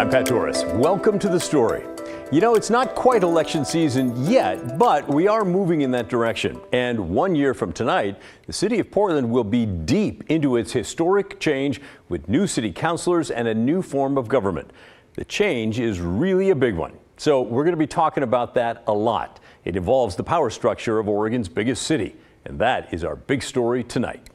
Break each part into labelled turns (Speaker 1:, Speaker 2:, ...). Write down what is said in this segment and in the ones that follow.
Speaker 1: I'm Pat Torres. Welcome to The Story. You know, it's not quite election season yet, but we are moving in that direction. And 1 year from tonight, the city of Portland will be deep into its historic change with new city councilors and a new form of government. The change is really a big one. So we're going to be talking about that a lot. It involves the power structure of Oregon's biggest city. And that is our big story tonight.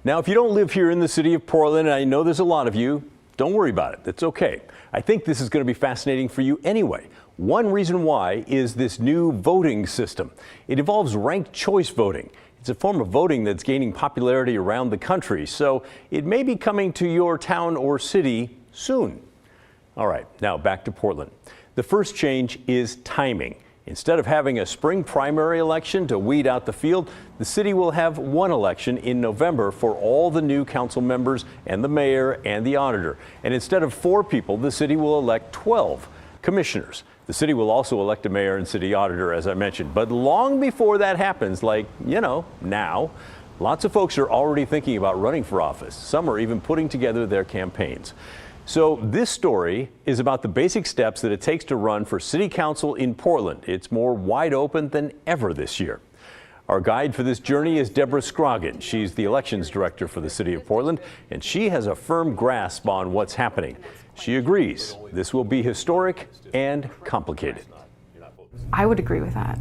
Speaker 1: Now, if you don't live here in the city of Portland, and I know there's a lot of you, don't worry about it. That's okay. I think this is going to be fascinating for you anyway. One reason why is this new voting system. It involves ranked choice voting. It's a form of voting that's gaining popularity around the country, so it may be coming to your town or city soon. All right, now back to Portland. The first change is timing. Instead of having a spring primary election to weed out the field, the city will have one election in November for all the new council members and the mayor and the auditor. And instead of 4 people, the city will elect 12 commissioners. The city will also elect a mayor and city auditor, as I mentioned. But long before that happens, like, you know, now, lots of folks are already thinking about running for office. Some are even putting together their campaigns. So this story is about the basic steps that it takes to run for city council in Portland. It's more wide open than ever this year. Our guide for this journey is Deborah Scroggin. She's the elections director for the city of Portland, and she has a firm grasp on what's happening. She agrees this will be historic and complicated.
Speaker 2: I would agree with that.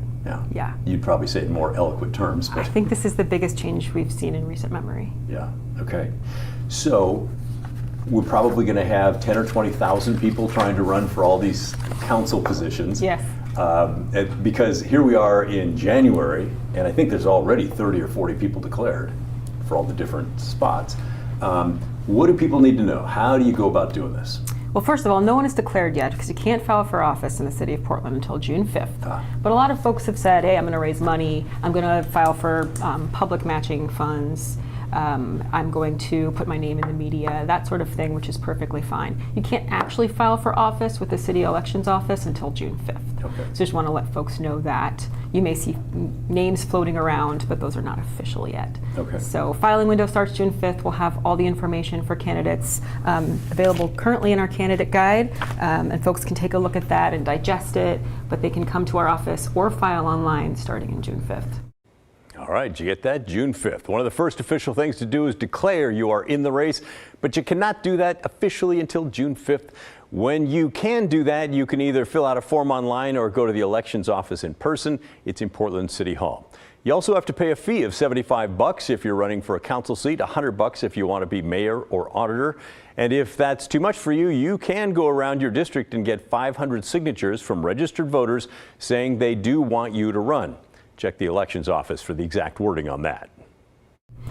Speaker 1: Yeah. You'd probably say it in more eloquent terms. But
Speaker 2: I think this is the biggest change we've seen in recent memory.
Speaker 1: Yeah, okay. So we're probably going to have 10 or 20,000 people trying to run for all these council positions.
Speaker 2: Yes.
Speaker 1: Because here we are in January, and I think there's already 30 or 40 people declared for all the different spots. What do people need to know? How do you go about doing this?
Speaker 2: Well, first of all, no one is declared yet because you can't file for office in the city of Portland until June 5th. But a lot of folks have said, hey, I'm going to raise money. I'm going to file for public matching funds. I'm going to put my name in the media, that sort of thing, which is perfectly fine. You can't actually file for office with the city elections office until June 5th.
Speaker 1: Okay.
Speaker 2: So just want to let folks know that. You may see names floating around, but those are not official yet.
Speaker 1: Okay.
Speaker 2: So filing window starts June 5th. We'll have all the information for candidates available currently in our candidate guide, and folks can take a look at that and digest it, but they can come to our office or file online starting in June 5th.
Speaker 1: All right, did you get that? June 5th. One of the first official things to do is declare you are in the race, but you cannot do that officially until June 5th. When you can do that, you can either fill out a form online or go to the elections office in person. It's in Portland City Hall. You also have to pay a fee of $75 if you're running for a council seat, $100 if you want to be mayor or auditor. And if that's too much for you, you can go around your district and get 500 signatures from registered voters saying they do want you to run. Check the elections office for the exact wording on that.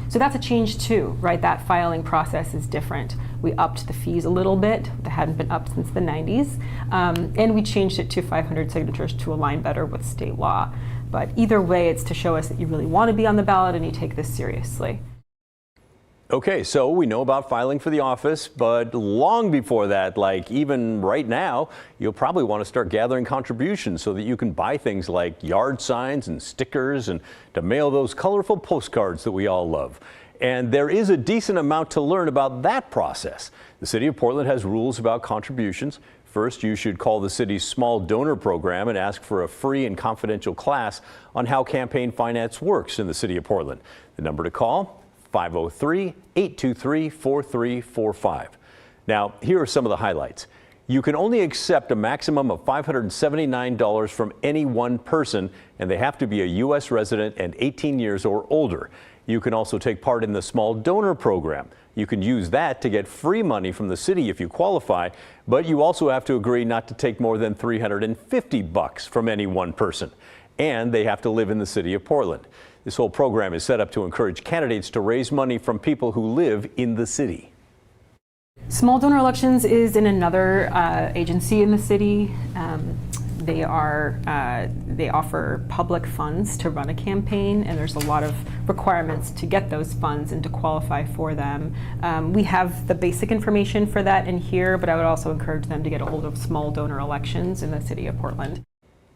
Speaker 2: So that's a change too, right? That filing process is different. We upped the fees a little bit. That hadn't been upped since the 90s. And we changed it to 500 signatures to align better with state law. But either way, it's to show us that you really want to be on the ballot and you take this seriously.
Speaker 1: Okay, so we know about filing for the office, but long before that, like even right now, you'll probably want to start gathering contributions so that you can buy things like yard signs and stickers and to mail those colorful postcards that we all love. And there is a decent amount to learn about that process. The city of Portland has rules about contributions. First, you should call the city's small donor program and ask for a free and confidential class on how campaign finance works in the city of Portland. The number to call: 503-823-4345. Now, here are some of the highlights. You can only accept a maximum of $579 from any one person, and they have to be a U.S. resident and 18 years or older. You can also take part in the small donor program. You can use that to get free money from the city if you qualify, but you also have to agree not to take more than $350 from any one person. And they have to live in the city of Portland. This whole program is set up to encourage candidates to raise money from people who live in the city.
Speaker 2: Small Donor Elections is in another agency in the city. They offer public funds to run a campaign, and there's a lot of requirements to get those funds and to qualify for them. We have the basic information for that in here, but I would also encourage them to get a hold of Small Donor Elections in the city of Portland.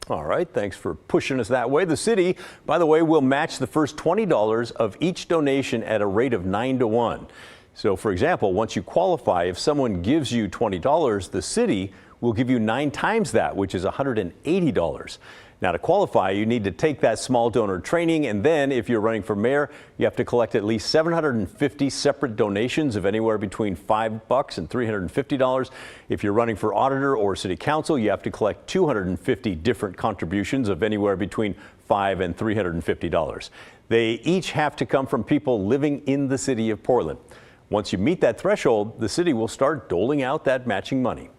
Speaker 1: All right, thanks for pushing us that way. The city, by the way, will match the first $20 of each donation at a rate of 9 to 1. So for example, once you qualify, if someone gives you $20, the city will give you 9 times that, which is $180. Now to qualify, you need to take that small donor training, and then if you're running for mayor, you have to collect at least 750 separate donations of anywhere between $5 and $350. If you're running for auditor or city council, you have to collect 250 different contributions of anywhere between $5 and $350. They each have to come from people living in the city of Portland. Once you meet that threshold, the city will start doling out that matching money.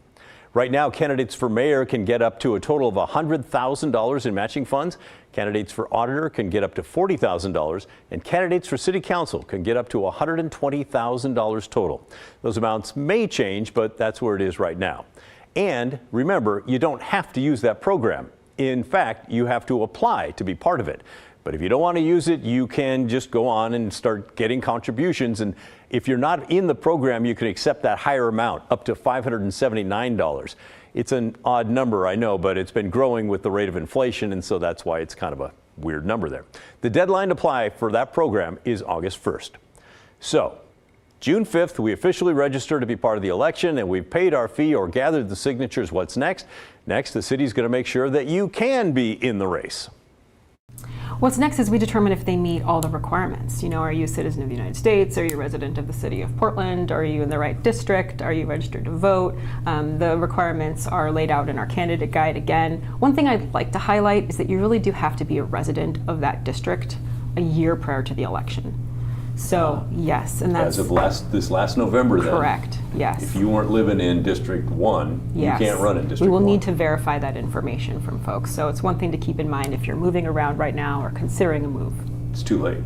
Speaker 1: Right now, candidates for mayor can get up to a total of $100,000 in matching funds. Candidates for auditor can get up to $40,000, and candidates for city council can get up to $120,000 total. Those amounts may change, but that's where it is right now. And remember, you don't have to use that program. In fact, you have to apply to be part of it. But if you don't want to use it, you can just go on and start getting contributions. And if you're not in the program, you can accept that higher amount, up to $579. It's an odd number, I know, but it's been growing with the rate of inflation, and so that's why it's kind of a weird number there. The deadline to apply for that program is August 1st. So, June 5th, we officially register to be part of the election, and we've paid our fee or gathered the signatures. What's next? Next, the city's going to make sure that you can be in the race.
Speaker 2: What's next is we determine if they meet all the requirements. You know, are you a citizen of the United States? Are you a resident of the city of Portland? Are you in the right district? Are you registered to vote? The requirements are laid out in our candidate guide again. One thing I'd like to highlight is that you really do have to be a resident of that district a year prior to the election. So, yes, and that's...
Speaker 1: As of this last November, then.
Speaker 2: Correct, yes.
Speaker 1: If you weren't living in District 1,
Speaker 2: yes,
Speaker 1: you can't run in District 1.
Speaker 2: We will need to verify that information from folks. So it's one thing to keep in mind if you're moving around right now or considering a move.
Speaker 1: It's too late.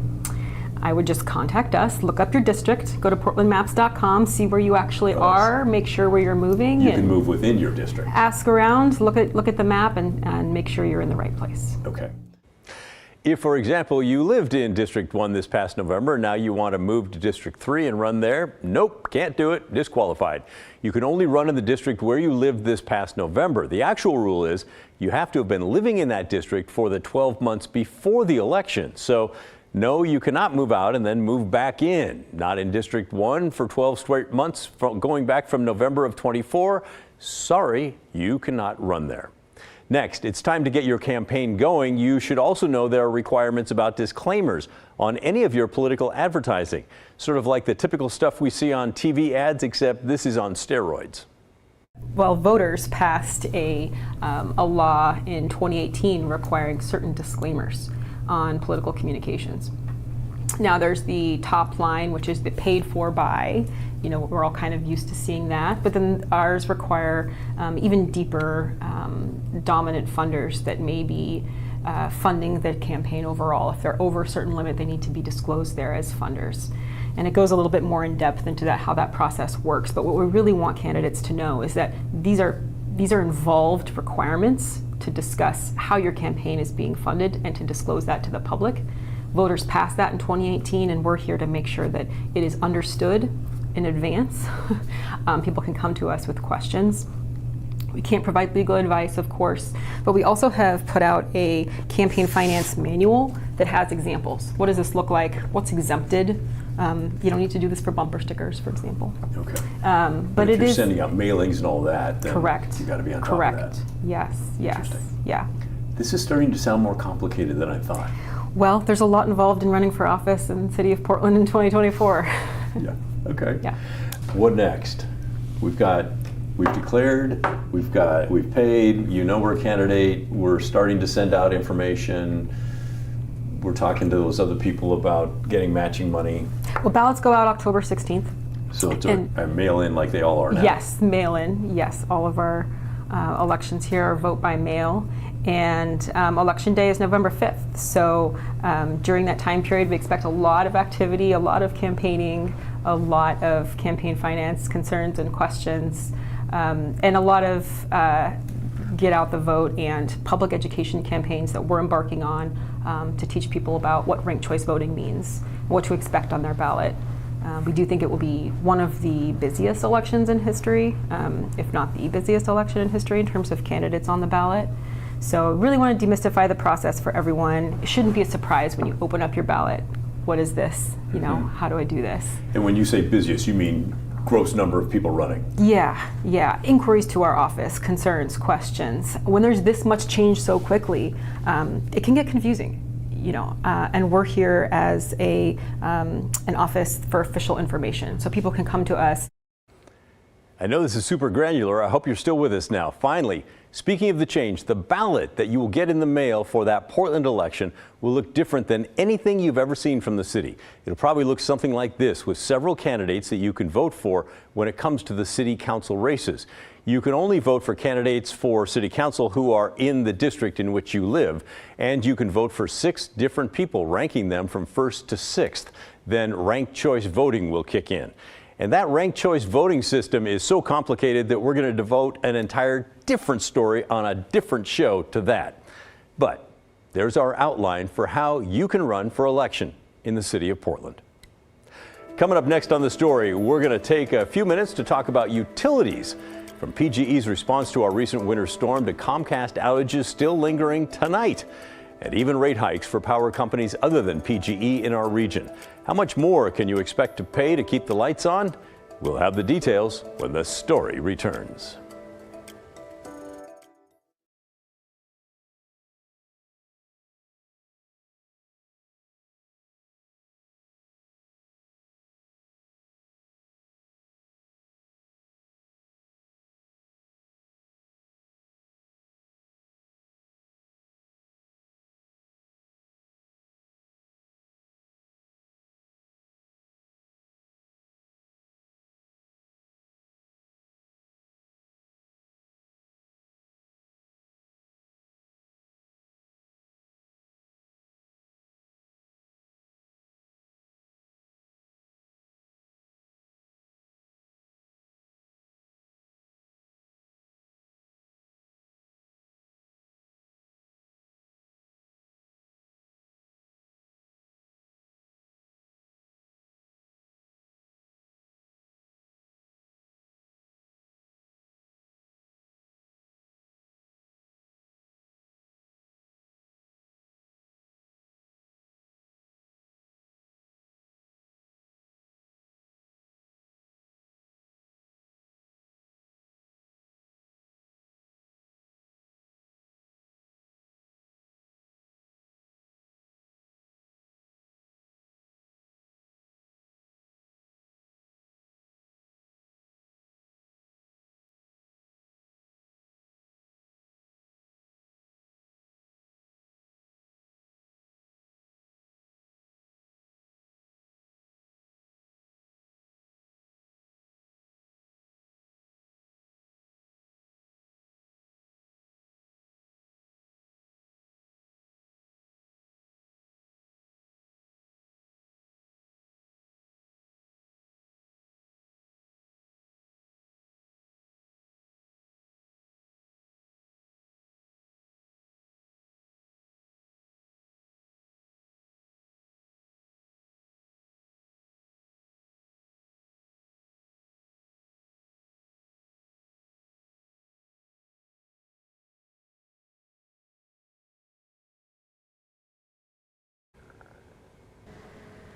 Speaker 2: I would just contact us, look up your district, go to portlandmaps.com, see where you actually are, make sure where you're moving.
Speaker 1: You can move within your district.
Speaker 2: Ask around, look at the map, and make sure you're in the right place.
Speaker 1: Okay. If, for example, you lived in District 1 this past November, now you want to move to District 3 and run there, nope, can't do it, disqualified. You can only run in the district where you lived this past November. The actual rule is you have to have been living in that district for the 12 months before the election. So, no, you cannot move out and then move back in. Not in District 1 for 12 straight months going back from November of 24. Sorry, you cannot run there. Next, it's time to get your campaign going. You should also know there are requirements about disclaimers on any of your political advertising, sort of like the typical stuff we see on TV ads, except this is on steroids.
Speaker 2: Well, voters passed a law in 2018 requiring certain disclaimers on political communications. Now there's the top line, which is the paid for by. You know, we're all kind of used to seeing that, but then ours require even deeper dominant funders that may be funding the campaign overall. If they're over a certain limit, they need to be disclosed there as funders. And it goes a little bit more in depth into that, how that process works. But what we really want candidates to know is that these are involved requirements to discuss how your campaign is being funded and to disclose that to the public. Voters passed that in 2018, and we're here to make sure that it is understood in advance. People can come to us with questions. We can't provide legal advice, of course, but we also have put out a campaign finance manual that has examples. What does this look like? What's exempted? You don't need to do this for bumper stickers, for example.
Speaker 1: Okay.
Speaker 2: But
Speaker 1: if you're sending out mailings and all that, then
Speaker 2: correct.
Speaker 1: You got to be on top
Speaker 2: correct.
Speaker 1: of that.
Speaker 2: Yes. Yeah.
Speaker 1: This is starting to sound more complicated than I thought.
Speaker 2: Well, there's a lot involved in running for office in the city of Portland in 2024.
Speaker 1: Yeah. Okay.
Speaker 2: Yeah.
Speaker 1: What next? We've declared, we've paid, you know we're a candidate, we're starting to send out information, we're talking to those other people about getting matching money.
Speaker 2: Well, ballots go out October 16th.
Speaker 1: So it's a mail-in like they all are now?
Speaker 2: Yes, mail-in, yes. All of our elections here are vote by mail. And election day is November 5th. So during that time period, we expect a lot of activity, a lot of campaigning, a lot of campaign finance concerns and questions, and a lot of get out the vote and public education campaigns that we're embarking on to teach people about what ranked choice voting means, what to expect on their ballot. We do think it will be one of the busiest elections in history, if not the busiest election in history in terms of candidates on the ballot. So really want to demystify the process for everyone. It shouldn't be a surprise when you open up your ballot what is this? You know, how do I do this?
Speaker 1: And when you say busiest, you mean gross number of people running?
Speaker 2: Yeah. Inquiries to our office, concerns, questions. When there's this much change so quickly, it can get confusing. You know, and we're here as an office for official information, so people can come to us.
Speaker 1: I know this is super granular. I hope you're still with us now. Finally, speaking of the change, the ballot that you will get in the mail for that Portland election will look different than anything you've ever seen from the city. It'll probably look something like this, with several candidates that you can vote for when it comes to the city council races. You can only vote for candidates for city council who are in the district in which you live, and you can vote for 6 different people, ranking them from 1st to 6th. Then ranked choice voting will kick in. And that ranked choice voting system is so complicated that we're going to devote an entire different story on a different show to that. But there's our outline for how you can run for election in the city of Portland. Coming up next on the story, we're going to take a few minutes to talk about utilities. From PGE's response to our recent winter storm to Comcast outages still lingering tonight, and even rate hikes for power companies other than PGE in our region. How much more can you expect to pay to keep the lights on? We'll have the details when the story returns.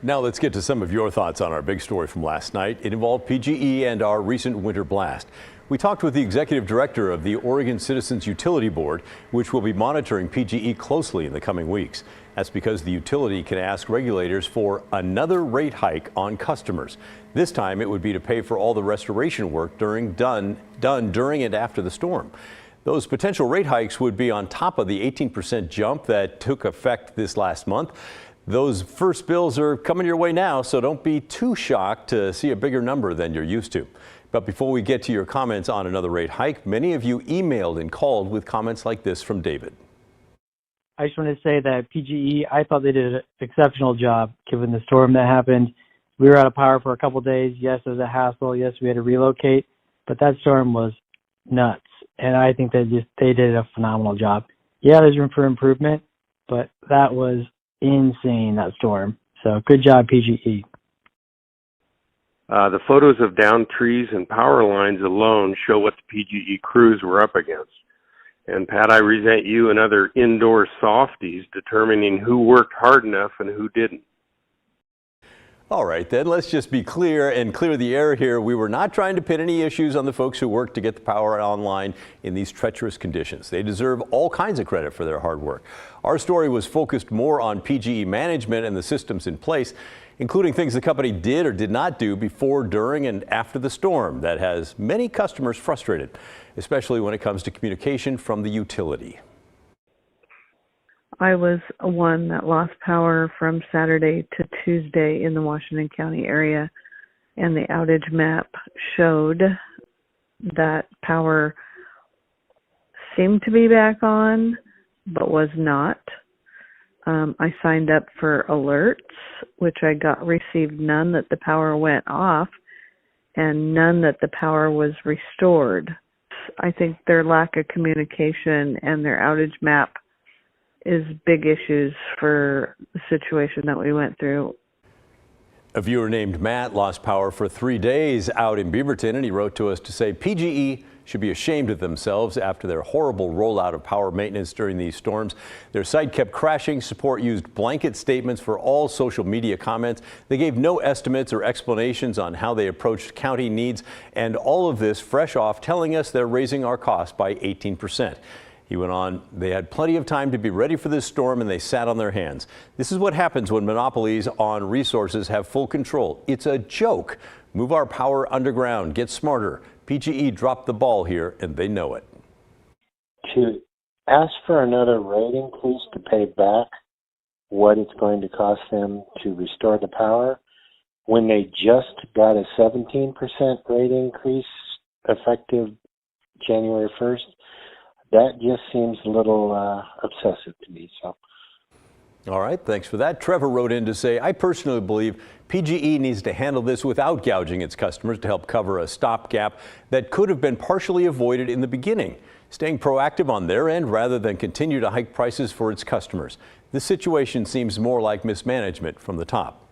Speaker 1: Now let's get to some of your thoughts on our big story from last night. It involved PGE and our recent winter blast. We talked with the executive director of the Oregon Citizens Utility Board, which will be monitoring PGE closely in the coming weeks. That's because the utility can ask regulators for another rate hike on customers. This time it would be to pay for all the restoration work done during and after the storm. Those potential rate hikes would be on top of the 18% jump that took effect this last month. Those first bills are coming your way now, so don't be too shocked to see a bigger number than you're used to. But before we get to your comments on another rate hike, many of you emailed and called with comments like this from David.
Speaker 3: I just want to say that PGE, I thought they did an exceptional job given the storm that happened. We were out of power for a couple of days. Yes, it was a hassle. Yes, we had to relocate, but that storm was nuts. And I think they did a phenomenal job. Yeah, there's room for improvement, but that was insane, that storm. So good job, PGE.
Speaker 4: The photos of downed trees and power lines alone show what the PGE crews were up against. And Pat, I resent you and other indoor softies determining who worked hard enough and who didn't.
Speaker 1: All right, then let's just be clear and clear the air here. We were not trying to pin any issues on the folks who work to get the power online in these treacherous conditions. They deserve all kinds of credit for their hard work. Our story was focused more on PGE management and the systems in place, including things the company did or did not do before, during, and after the storm that has many customers frustrated, especially when it comes to communication from the utility.
Speaker 5: I was one that lost power from Saturday to Tuesday in the Washington County area, and the outage map showed that power seemed to be back on, but was not. I signed up for alerts, which I received none that the power went off, and none that the power was restored. I think their lack of communication and their outage map is big issues for the situation that we went through.
Speaker 1: A viewer named Matt lost power for 3 days out in Beaverton, and he wrote to us to say PGE should be ashamed of themselves after their horrible rollout of power maintenance during these storms. Their site kept crashing. Support used blanket statements for all social media comments. They gave no estimates or explanations on how they approached county needs, and all of this fresh off telling us they're raising our cost by 18%. He went on, they had plenty of time to be ready for this storm and they sat on their hands. This is what happens when monopolies on resources have full control. It's a joke. Move our power underground. Get smarter. PGE dropped the ball here and they know it.
Speaker 6: To ask for another rate increase to pay back what it's going to cost them to restore the power when they just got a 17% rate increase effective January 1st. That just seems a little obsessive to me. So,
Speaker 1: all right, thanks for that. Trevor wrote in to say, I personally believe PGE needs to handle this without gouging its customers to help cover a stopgap that could have been partially avoided in the beginning, staying proactive on their end rather than continue to hike prices for its customers. This situation seems more like mismanagement from the top.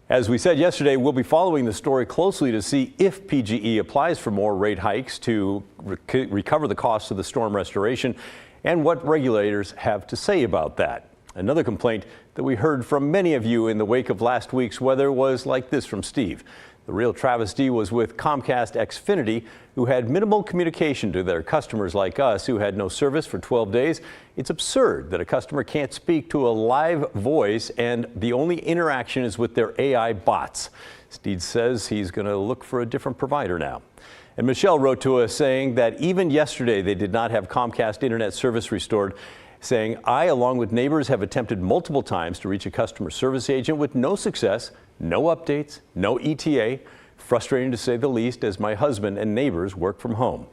Speaker 1: As we said yesterday, we'll be following the story closely to see if PGE applies for more rate hikes to recover the costs of the storm restoration and what regulators have to say about that. Another complaint that we heard from many of you in the wake of last week's weather was like this from Steve. The real travesty was with Comcast Xfinity, who had minimal communication to their customers like us who had no service for 12 days. It's absurd that a customer can't speak to a live voice and the only interaction is with their AI bots. Steve says he's going to look for a different provider now. And Michelle wrote to us saying that even yesterday they did not have Comcast internet service restored, saying, I, along with neighbors, have attempted multiple times to reach a customer service agent with no success, no updates, no ETA. Frustrating to say the least, as my husband and neighbors work from home.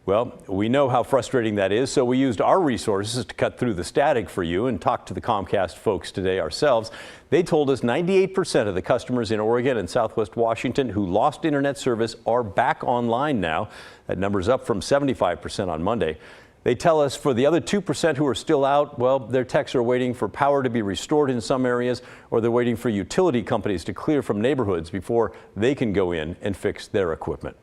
Speaker 1: Well, we know how frustrating that is, so we used our resources to cut through the static for you and talk to the Comcast folks today ourselves. They told us 98% of the customers in Oregon and Southwest Washington who lost internet service are back online now. That number's up from 75% on Monday. They tell us for the other 2% who are still out, well, their techs are waiting for power to be restored in some areas, or they're waiting for utility companies to clear from neighborhoods before they can go in and fix their equipment.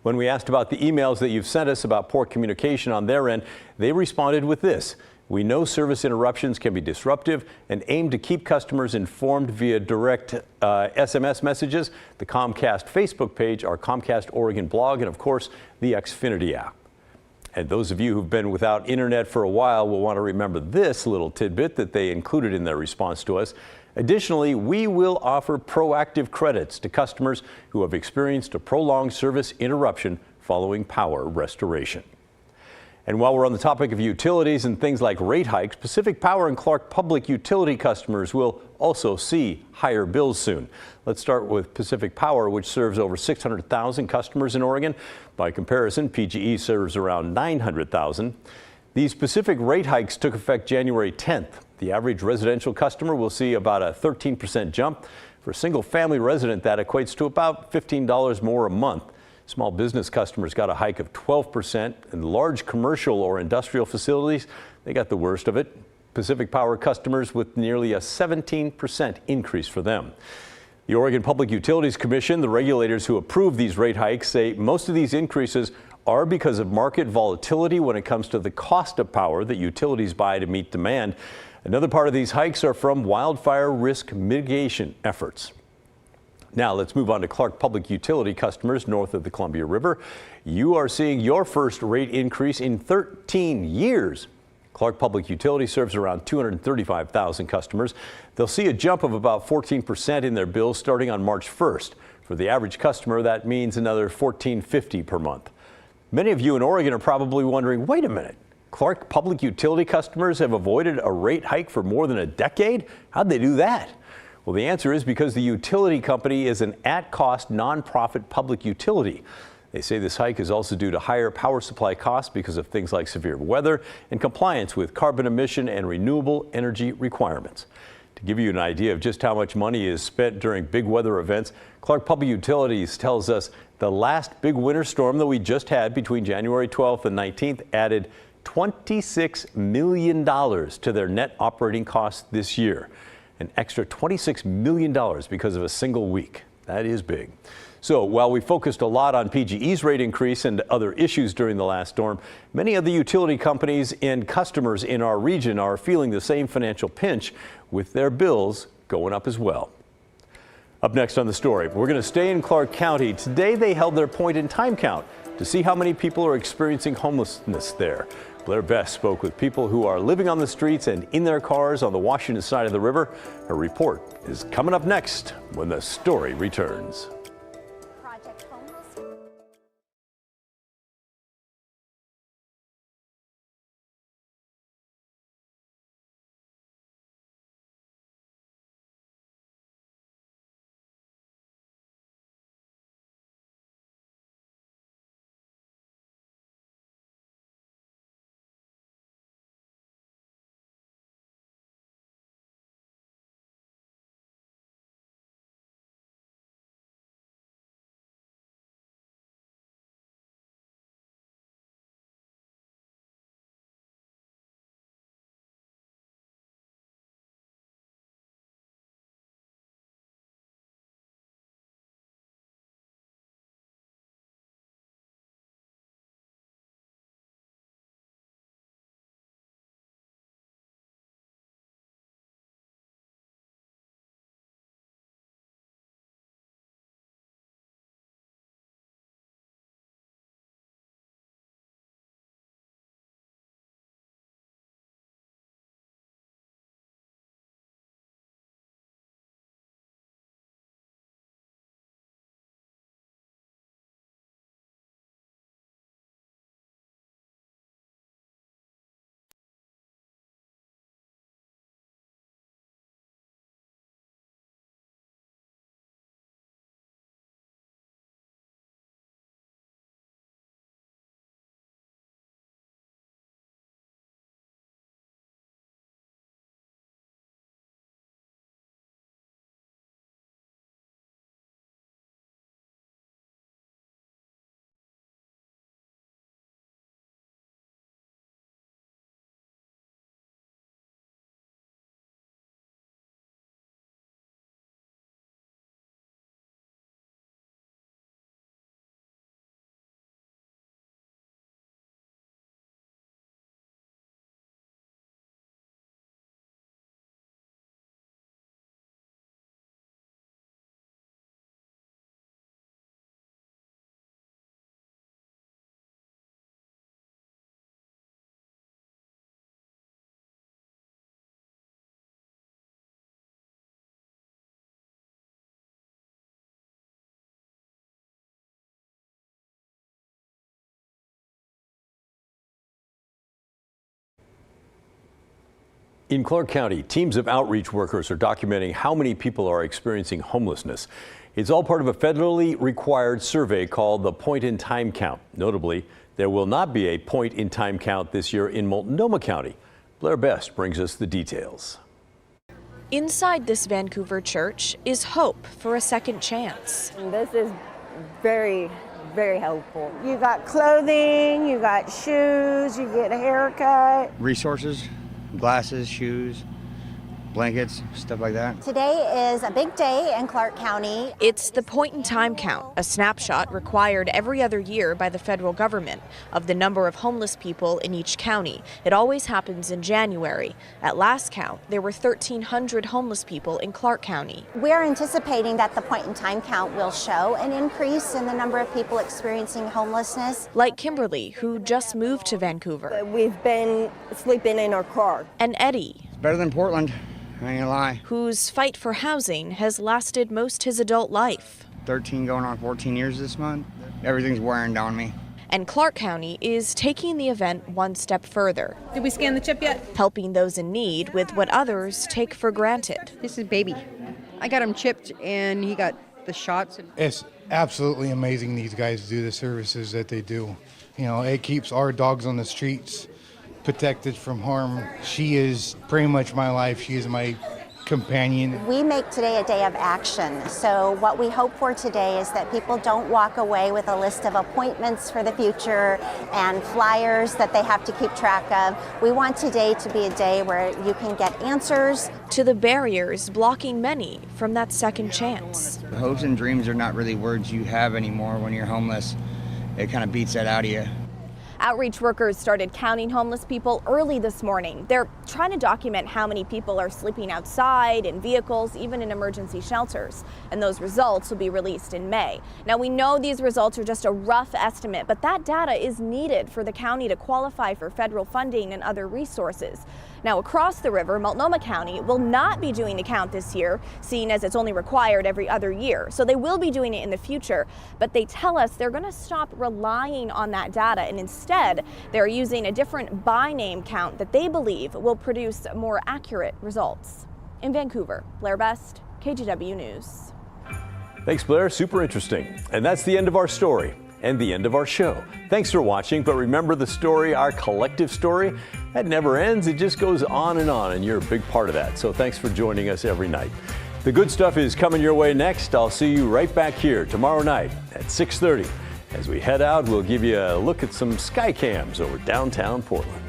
Speaker 1: When we asked about the emails that you've sent us about poor communication on their end, they responded with this. We know service interruptions can be disruptive and aim to keep customers informed via direct SMS messages, the Comcast Facebook page, our Comcast Oregon blog, and of course, the Xfinity app. And those of you who've been without internet for a while will want to remember this little tidbit that they included in their response to us. Additionally, we will offer proactive credits to customers who have experienced a prolonged service interruption following power restoration. And while we're on the topic of utilities and things like rate hikes, Pacific Power and Clark Public Utility customers will also see higher bills soon. Let's start with Pacific Power, which serves over 600,000 customers in Oregon. By comparison, PGE serves around 900,000. These specific rate hikes took effect January 10th. The average residential customer will see about a 13% jump. For a single family resident, that equates to about $15 more a month. Small business customers got a hike of 12%, and large commercial or industrial facilities, they got the worst of it. Pacific Power customers with nearly a 17% increase for them. The Oregon Public Utilities Commission, the regulators who approve these rate hikes, say most of these increases are because of market volatility when it comes to the cost of power that utilities buy to meet demand. Another part of these hikes are from wildfire risk mitigation efforts. Now let's move on to Clark Public Utility customers north of the Columbia River. You are seeing your first rate increase in 13 years. Clark Public Utility serves around 235,000 customers. They'll see a jump of about 14% in their bills starting on March 1st. For the average customer, that means another $14.50 per month. Many of you in Oregon are probably wondering, wait a minute, Clark Public Utility customers have avoided a rate hike for more than a decade? How'd they do that? Well, the answer is because the utility company is an at-cost nonprofit public utility. They say this hike is also due to higher power supply costs because of things like severe weather and compliance with carbon emission and renewable energy requirements. To give you an idea of just how much money is spent during big weather events, Clark Public Utilities tells us the last big winter storm that we just had between January 12th and 19th added $26 million to their net operating costs this year. An extra $26 million because of a single week. That is big. So while we focused a lot on PGE's rate increase and other issues during the last storm, many of the utility companies and customers in our region are feeling the same financial pinch with their bills going up as well. Up next on the story, we're going to stay in Clark County. Today they held their point-in-time count to see how many people are experiencing homelessness there. Blair Best spoke with people who are living on the streets and in their cars on the Washington side of the river. Her report is coming up next when the story returns. In Clark County, teams of outreach workers are documenting how many people are experiencing homelessness. It's all part of a federally required survey called the Point-in-Time Count. Notably, there will not be a point-in-time count this year in Multnomah County. Blair Best brings us the details.
Speaker 7: Inside this Vancouver church is hope for a second chance.
Speaker 8: This is very, very helpful. You got clothing, you got shoes, you get a haircut.
Speaker 9: Resources, glasses, shoes, blankets, stuff like that.
Speaker 8: Today is a big day in Clark County.
Speaker 7: It's the point-in-time count, a snapshot required every other year by the federal government of the number of homeless people in each county. It always happens in January. At last count, there were 1,300 homeless people in Clark County.
Speaker 8: We're anticipating that the point-in-time count will show an increase in the number of people experiencing homelessness.
Speaker 7: Like Kimberly, who just moved to Vancouver.
Speaker 10: We've been sleeping in our car.
Speaker 7: And Eddie.
Speaker 9: It's better than Portland, I ain't gonna lie.
Speaker 7: Whose fight for housing has lasted most his adult life.
Speaker 9: 13 going on 14 years this month. Everything's wearing down me.
Speaker 7: And Clark County is taking the event one step further.
Speaker 11: Did we scan the chip yet?
Speaker 7: Helping those in need with what others take for granted.
Speaker 11: This is baby. I got him chipped and he got the shots.
Speaker 12: It's absolutely amazing these guys do the services that they do. You know, it keeps our dogs on the streets protected from harm. She is pretty much my life. She is my companion.
Speaker 8: We make today a day of action. So what we hope for today is that people don't walk away with a list of appointments for the future and flyers that they have to keep track of. We want today to be a day where you can get answers
Speaker 7: to the barriers blocking many from that second chance.
Speaker 9: Hopes and dreams are not really words you have anymore when you're homeless. It kind of beats that out of you.
Speaker 13: Outreach workers started counting homeless people early this morning. They're trying to document how many people are sleeping outside, in vehicles, even in emergency shelters. And those results will be released in May. Now, we know these results are just a rough estimate, but that data is needed for the county to qualify for federal funding and other resources. Now, across the river, Multnomah County will not be doing a count this year, seeing as it's only required every other year. So they will be doing it in the future, but they tell us they're going to stop relying on that data, and instead they're using a different by name count that they believe will produce more accurate results. In Vancouver, Blair Best, KGW News.
Speaker 1: Thanks, Blair. Super interesting. And that's the end of our story and the end of our show. Thanks for watching, but remember the story, our collective story, that never ends. It just goes on, and you're a big part of that. So thanks for joining us every night. The good stuff is coming your way next. I'll see you right back here tomorrow night at 6:30. As we head out, we'll give you a look at some sky cams over downtown Portland.